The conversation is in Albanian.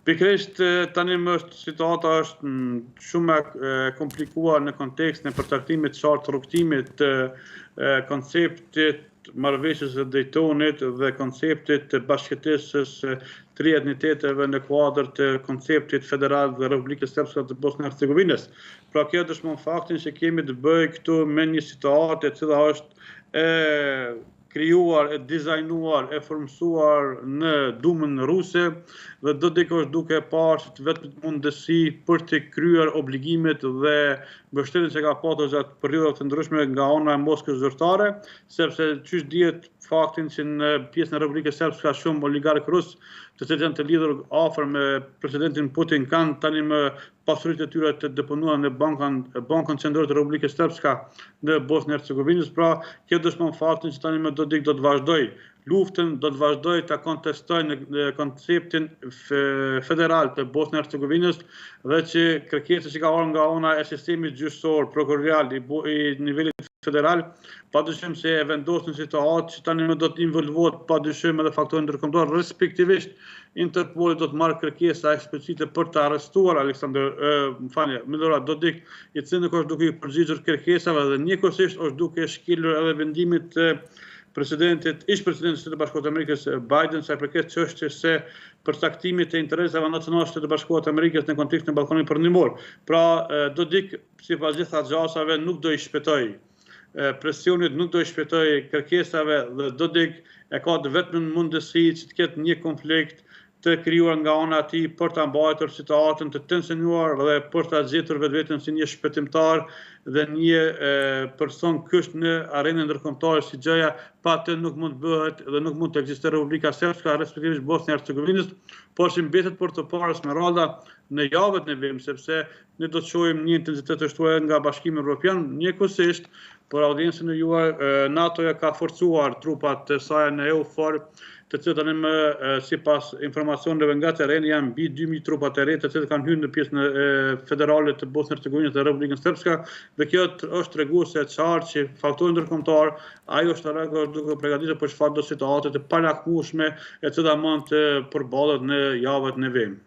Pikërisht tani situata është shumë e komplikuar në kontekstin e përcaktimit të qartë të rrugtimit të konceptit marrëveshjes së Daytonit dhe konceptit të bashkëtesës të etniteteve në kuadër të konceptit federal dhe Republikës Srpske të Bosnjë Hercegovinës. Pra kjo dëshmon faktin se kemi të bëjë këtu me një situatë e cila është krijuar, e dizajnuar, e formsuar në Dumën ruse dhe do dikush duke parë se vetëm mundësi për të kryer obligimet dhe mbështetjen që ka patur gjatë periudhave të ndryshme nga ana e Moskës zyrtare, sepse çysh dihet faktin që në pjesën e Republikës Srpske ka shumë oligarkë rus, të cilët janë të lidhur afër me presidentin Putin, kanë tani më pasuritë e tyre të deponuara në Bankën Qendrore të Republikës Srpske në Bosnjë Hercegovinës. Pra, kjo dëshmon faktin që tani më Dodik do të vazhdoj luftën, do të vazhdoj të kontestoj në konceptin federal të Bosnjë Hercegovinës dhe që kërkesat që ka ardhur nga ana e sistemit gjyqësor, prokurorial i nivelit federal, padyshim se e vendos në situatë që tani më do të involvohet padyshim edhe faktorë ndërkombëtar, respektivisht Interpoli do të marrë kërkesa eksplicite për të arrestuar Milorad Dodik, i cili nuk është duke i përgjigjur kërkesave dhe njëkohësisht është duke shkelur edhe vendimit të ish presidentit të Bashkuar të Amerikës Biden sa i përket çështjes së përcaktimit të interesave nacionale të Bashkuar të Amerikës në kontekstin e Ballkanit Perëndimor. Pra, Dodik sipas gjitha xhasave nuk do i shpëtoj presionit, nuk do i shpëtoj kërkesave dhe Dodik e ka vetëm mundësi që të ketë një konflikt të krijuar nga ana e tij për ta mbajtur situatën të tensionuar dhe për ta gjetur vetveten si një shpëtimtar dhe një person kusht në arenën ndërkombëtare si gjëja, pa atë nuk mund bëhet dhe nuk mund të ekzistojë Republika Srpska, respektivisht Bosnja e Hercegovinës, por që mbetet për të parë Smeralda në javët në vim, sepse ne do të shohim një intensitet të shtuar nga Bashkimi Evropian, njëkohësisht për audiencën e juaj, NATO-ja ka forcuar trupat të saj në EUFOR, të cilët tani më sipas informacioneve nga terreni janë mbi 2000 trupa të re, të cilët kanë hyrë në pjesën federale të Bosnjë Hercegovinës dhe Republikën Srpske, dhe kjo është treguese e qartë që faktori ndërkombëtar ajo është duke përgatitur për çfarë do situate të palakmueshme e cila mund të përballet në javët në vim.